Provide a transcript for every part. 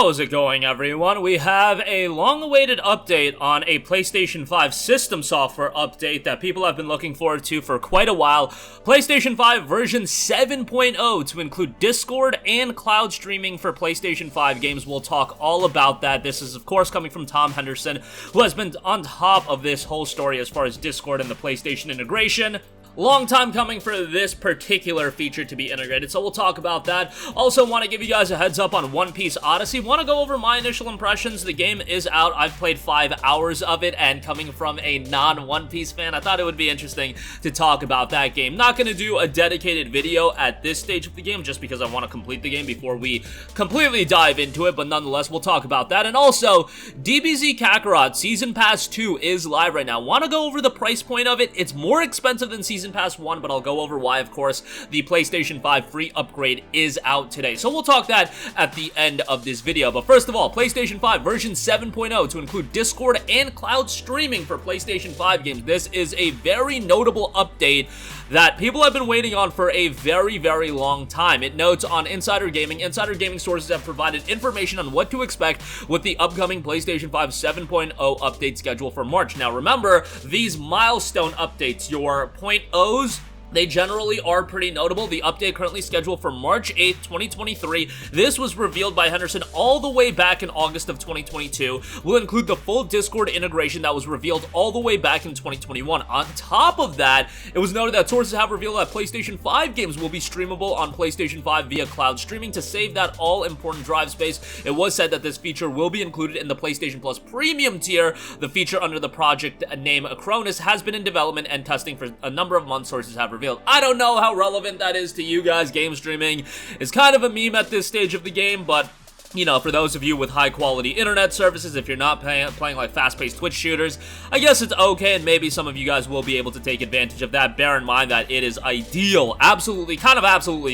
How's it going, everyone? We have a long-awaited update on a PlayStation 5 system software update that people have been looking forward to for quite a while. PlayStation 5 version 7.0 to include Discord and cloud streaming for PlayStation 5 games. We'll talk all about that. This is, of course, coming from Tom Henderson, who has been on top of this whole story as far as Discord and the PlayStation integration. Long time coming for this particular feature to be integrated, so we'll talk about that. Also want to give you guys a heads up on One Piece Odyssey. Want to go over my initial impressions. The game is out. I've played 5 hours of it, and coming from a non-One Piece fan, I thought it would be interesting to talk about that game. Not going to do a dedicated video at this stage of the game, just because I want to complete the game before we completely dive into it, but nonetheless, we'll talk about that. And also, DBZ Kakarot Season Pass 2 is live right now. Want to go over the price point of it? It's more expensive than Season Pass 1, but I'll go over why, of course. The PlayStation 5 free upgrade is out today, so we'll talk that at the end of this video. But first of all, PlayStation 5 version 7.0 to include Discord and cloud streaming for PlayStation 5 games. This is a very notable update that people have been waiting on for a very, very long time. It notes on Insider Gaming sources have provided information on what to expect with the upcoming PlayStation 5 7.0 update schedule for March. Now remember, these milestone updates, your .0s, they generally are pretty notable. The update currently scheduled for March 8th, 2023. This was revealed by Henderson all the way back in August of 2022. Will include the full Discord integration that was revealed all the way back in 2021. On top of that, it was noted that sources have revealed that PlayStation 5 games will be streamable on PlayStation 5 via cloud streaming to save that all-important drive space. It was said that this feature will be included in the PlayStation Plus Premium tier. The feature under the project name Acronis has been in development and testing for a number of months, sources have revealed. I don't know how relevant that is to you guys. Game streaming is kind of a meme at this stage of the game, but you know, for those of you with high-quality internet services, if you're not playing like fast-paced Twitch shooters, I guess it's okay, and maybe some of you guys will be able to take advantage of that. Bear in mind that it is ideal, absolutely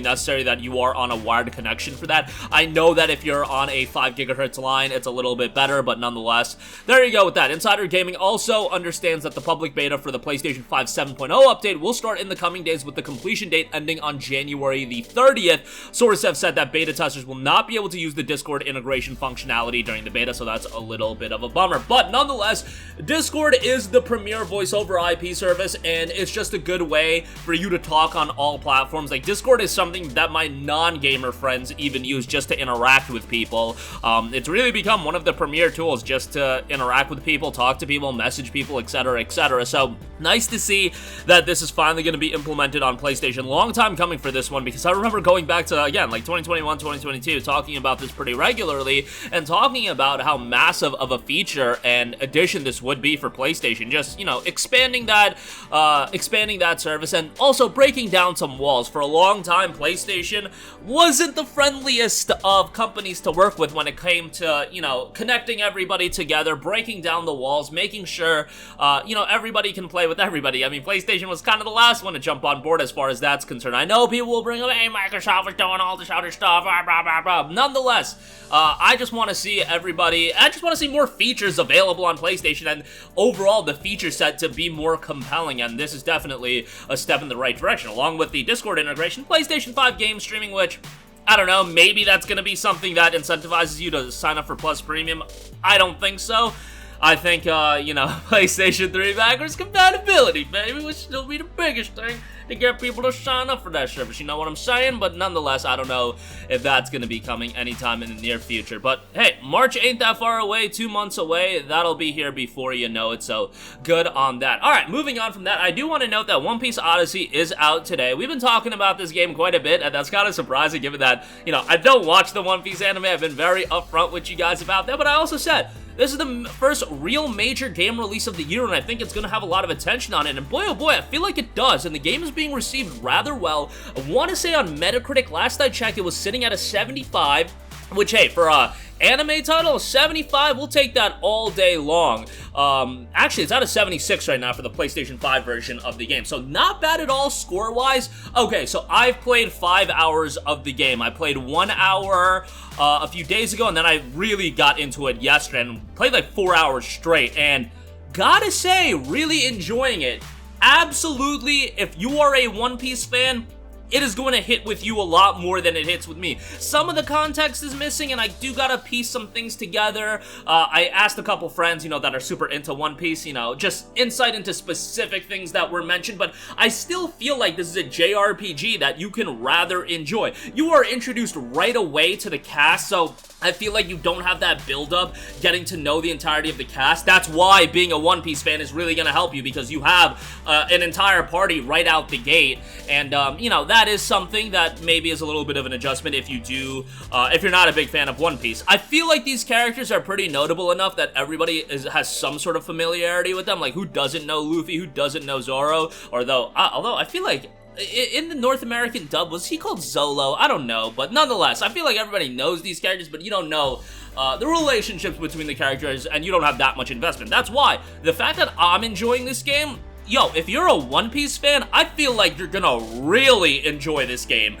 necessary that you are on a wired connection for that. I know that if you're on a 5 gigahertz line, it's a little bit better, but nonetheless, there you go with that. Insider Gaming also understands that the public beta for the PlayStation 5 7.0 update will start in the coming days, with the completion date ending on January the 30th. Sources have said that beta testers will not be able to use the Discord integration functionality during the beta, so that's a little bit of a bummer. But nonetheless, Discord is the premier voice over IP service, and it's just a good way for you to talk on all platforms. Like, Discord is something that my non-gamer friends even use just to interact with people. It's really become one of the premier tools just to interact with people, talk to people, message people, etc., etc. So nice to see that this is finally going to be implemented on PlayStation. Long time coming for this one, because I remember going back to, again, like 2021, 2022, talking about this pretty regularly and talking about how massive of a feature and addition this would be for PlayStation. Just, you know, expanding that service and also breaking down some walls. For a long time, PlayStation wasn't the friendliest of companies to work with when it came to, you know, connecting everybody together, breaking down the walls, making sure, you know, everybody can play with everybody. I mean, PlayStation was kind of the last one to jump on board as far as that's concerned. I know people will bring up, hey, Microsoft is doing all this other stuff, blah, blah, blah, blah. Nonetheless, I just want to see more features available on PlayStation, and overall the feature set to be more compelling, and this is definitely a step in the right direction. Along with the Discord integration, PlayStation 5 game streaming, which, I don't know, maybe that's going to be something that incentivizes you to sign up for Plus Premium. I don't think so. I think, you know, PlayStation 3 backwards compatibility, baby, would still be the biggest thing to get people to sign up for that service. You know what I'm saying? But nonetheless, I don't know if that's going to be coming anytime in the near future. But hey, March ain't that far away, 2 months away. That'll be here before you know it, so good on that. Alright, moving on from that, I do want to note that One Piece Odyssey is out today. We've been talking about this game quite a bit, and that's kind of surprising given that, you know, I don't watch the One Piece anime. I've been very upfront with you guys about that, but I also said, this is the first real major game release of the year, and I think it's going to have a lot of attention on it, and boy oh boy, I feel like it does, and the game is being received rather well. I want to say on Metacritic, last I checked, it was sitting at a 75, which, hey, for a anime title, 75, we'll take that all day long. Actually, it's at a 76 right now for the PlayStation 5 version of the game, so not bad at all score-wise. Okay, so I've played 5 hours of the game. I played 1 hour a few days ago, and then I really got into it yesterday and played like 4 hours straight, and gotta say, really enjoying it. Absolutely, if you are a One Piece fan, it is going to hit with you a lot more than it hits with me. Some of the context is missing, and I do gotta piece some things together. I asked a couple friends, you know, that are super into One Piece, you know, just insight into specific things that were mentioned, but I still feel like this is a JRPG that you can rather enjoy. You are introduced right away to the cast, so I feel like you don't have that build-up getting to know the entirety of the cast. That's why being a One Piece fan is really going to help you, because you have an entire party right out the gate, and, you know, that is something that maybe is a little bit of an adjustment if you do, if you're not a big fan of One Piece. I feel like these characters are pretty notable enough that everybody has some sort of familiarity with them. Like, who doesn't know Luffy? Who doesn't know Zoro? Although I feel like in the North American dub, was he called Zolo? I don't know, but nonetheless, I feel like everybody knows these characters, but you don't know the relationships between the characters, and you don't have that much investment. That's why the fact that I'm enjoying this game, yo, if you're a One Piece fan, I feel like you're gonna really enjoy this game.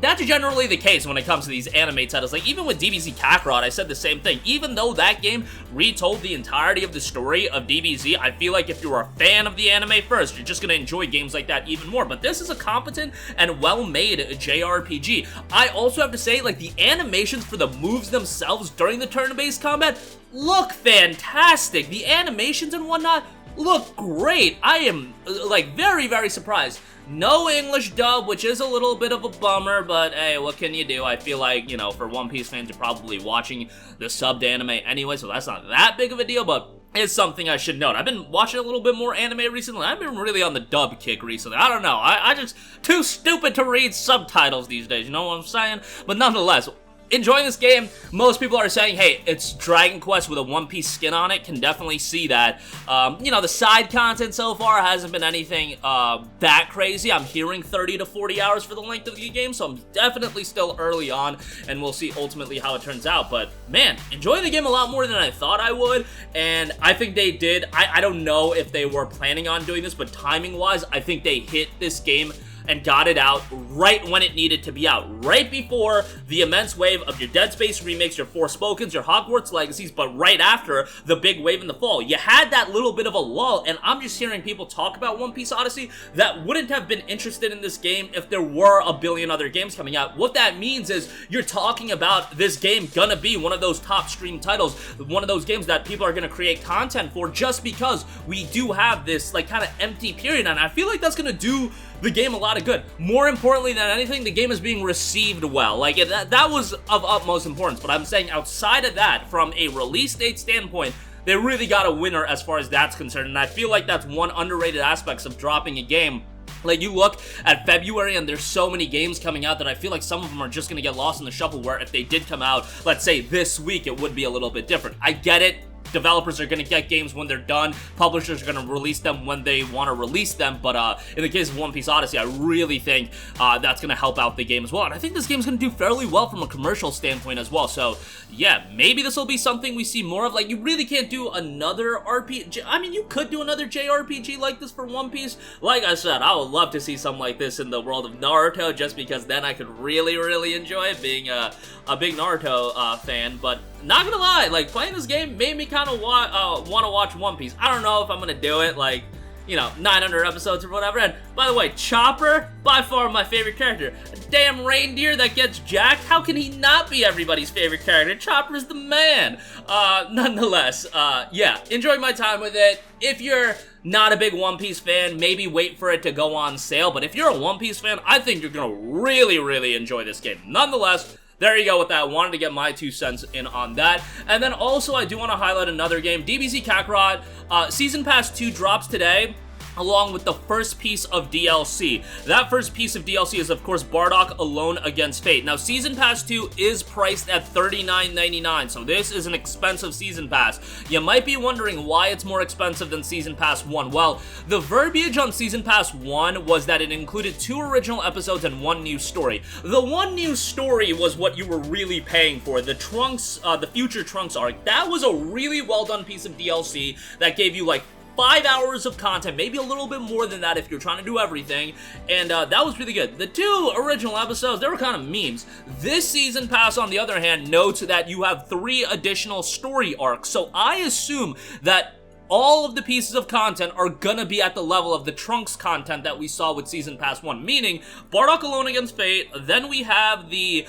That's generally the case when it comes to these anime titles. Like, even with DBZ Kakarot, I said the same thing. Even though that game retold the entirety of the story of DBZ, I feel like if you're a fan of the anime first, you're just gonna enjoy games like that even more. But this is a competent and well-made JRPG. I also have to say, like, the animations for the moves themselves during the turn-based combat look fantastic. The animations and whatnot look great. I am, like, very, very surprised. No English dub, which is a little bit of a bummer, but hey, what can you do? I feel like, you know, for One Piece fans, you're probably watching the subbed anime anyway, so that's not that big of a deal, but it's something I should note. I've been watching a little bit more anime recently. I've been really on the dub kick recently. I don't know. I just too stupid to read subtitles these days, you know what I'm saying? But nonetheless, enjoying this game. Most people are saying, hey, it's Dragon Quest with a One Piece skin on it. Can definitely see that. You know, the side content so far hasn't been anything that crazy. I'm hearing 30 to 40 hours for the length of the game, so I'm definitely still early on, and we'll see ultimately how it turns out. But, man, enjoying the game a lot more than I thought I would, and I think they did. I don't know if they were planning on doing this, but timing-wise, I think they hit this game and got it out right when it needed to be out. Right before the immense wave of your Dead Space remakes, your Forspokens, your Hogwarts Legacies, but right after the big wave in the fall. You had that little bit of a lull, and I'm just hearing people talk about One Piece Odyssey that wouldn't have been interested in this game if there were a billion other games coming out. What that means is you're talking about this game gonna be one of those top stream titles, one of those games that people are gonna create content for just because we do have this, like, kind of empty period, and I feel like that's gonna do the game a lot of good. More importantly than anything, the game is being received well. Like, that was of utmost importance, but I'm saying outside of that, from a release date standpoint, they really got a winner as far as that's concerned, and I feel like that's one underrated aspect of dropping a game. Like, you look at February and there's so many games coming out that I feel like some of them are just gonna get lost in the shuffle, where if they did come out, let's say this week, it would be a little bit different. I get it. Developers are going to get games when they're done. Publishers are going to release them when they want to release them. But in the case of One Piece Odyssey, I really think that's going to help out the game as well. And I think this game's going to do fairly well from a commercial standpoint as well. So, yeah, maybe this will be something we see more of. Like, you really can't do another RPG. I mean, you could do another JRPG like this for One Piece. Like I said, I would love to see something like this in the world of Naruto, just because then I could really, really enjoy it, being a big Naruto fan. But not gonna lie, like, playing this game made me kind of want to watch One Piece. I don't know if I'm gonna do it, like, you know, 900 episodes or whatever. And by the way, Chopper, by far my favorite character. A damn reindeer that gets jacked. How can he not be everybody's favorite character? Chopper's the man. Nonetheless, yeah, enjoying my time with it. If you're not a big One Piece fan, maybe wait for it to go on sale. But if you're a One Piece fan, I think you're gonna really, really enjoy this game. Nonetheless, there you go with that. Wanted to get my 2 cents in on that. And then also, I do want to highlight another game. DBZ Kakarot, Season Pass 2 drops today, along with the first piece of DLC. That first piece of DLC is, of course, Bardock Alone Against Fate. Now, Season Pass 2 is priced at $39.99, so this is an expensive Season Pass. You might be wondering why it's more expensive than Season Pass 1. Well, the verbiage on Season Pass 1 was that it included 2 original episodes and 1 new story. The 1 new story was what you were really paying for. The Trunks, the Future Trunks arc, that was a really well-done piece of DLC that gave you, like, 5 hours of content, maybe a little bit more than that if you're trying to do everything, and that was really good. The 2 original episodes, they were kind of memes. This Season Pass, on the other hand, notes that you have 3 additional story arcs, so I assume that all of the pieces of content are gonna be at the level of the Trunks content that we saw with Season Pass 1, meaning Bardock alone against Fate, then we have the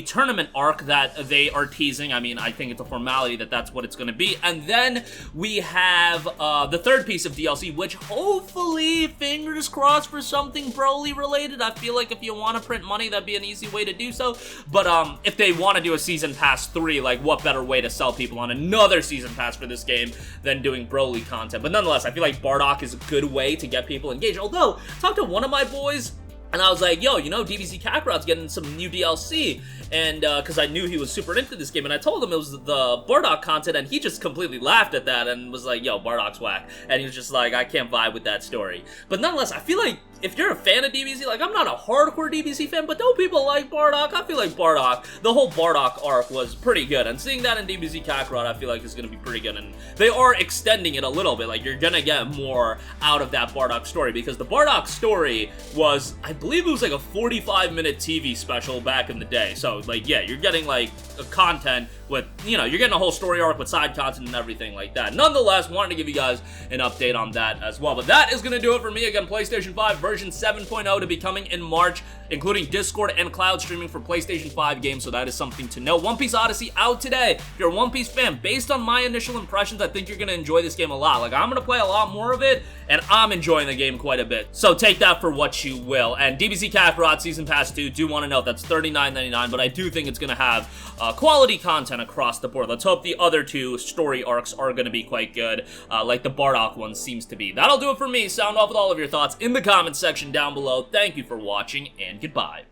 tournament arc that they are teasing. I mean, I think it's a formality that that's what it's gonna be, and then we have the third piece of DLC, which hopefully, fingers crossed for something Broly related. I feel like if you want to print money, that'd be an easy way to do so, but if they want to do a Season Pass 3, like, what better way to sell people on another Season Pass for this game than doing Broly content? But nonetheless, I feel like Bardock is a good way to get people engaged. Although, talk to one of my boys, and I was like, yo, you know, DBZ Kakarot's getting some new DLC, and because I knew he was super into this game, and I told him it was the Bardock content, and he just completely laughed at that and was like, yo, Bardock's whack, and he was just like, I can't vibe with that story. But nonetheless, I feel like if you're a fan of DBZ, like, I'm not a hardcore DBZ fan, but don't people like Bardock? I feel like Bardock, the whole Bardock arc was pretty good, and seeing that in DBZ Kakarot, I feel like is going to be pretty good, and they are extending it a little bit. Like, you're going to get more out of that Bardock story, because the Bardock story was, I believe it was like a 45-minute TV special back in the day, so, like, yeah, you're getting, like, a content with, you know, you're getting a whole story arc with side content and everything like that. Nonetheless, wanted to give you guys an update on that as well. But that is going to do it for me. Again, PlayStation 5 version 7.0 to be coming in March, including Discord and cloud streaming for PlayStation 5 games, so that is something to know. One Piece Odyssey out today. If you're a One Piece fan, based on my initial impressions, I think you're going to enjoy this game a lot. Like, I'm going to play a lot more of it, and I'm enjoying the game quite a bit. So take that for what you will. And DBZ Kakarot Season Pass 2, do want to note that's $39.99, but I do think it's going to have quality content across the board. Let's hope the other two story arcs are going to be quite good, like the Bardock one seems to be. That'll do it for me. Sound off with all of your thoughts in the comments section down below. Thank you for watching, and goodbye.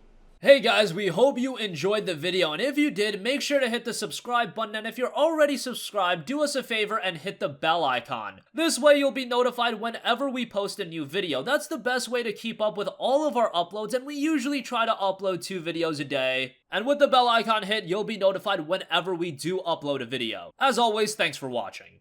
Hey guys, we hope you enjoyed the video, and if you did, make sure to hit the subscribe button, and if you're already subscribed, do us a favor and hit the bell icon. This way you'll be notified whenever we post a new video. That's the best way to keep up with all of our uploads, and we usually try to upload 2 videos a day. And with the bell icon hit, you'll be notified whenever we do upload a video. As always, thanks for watching.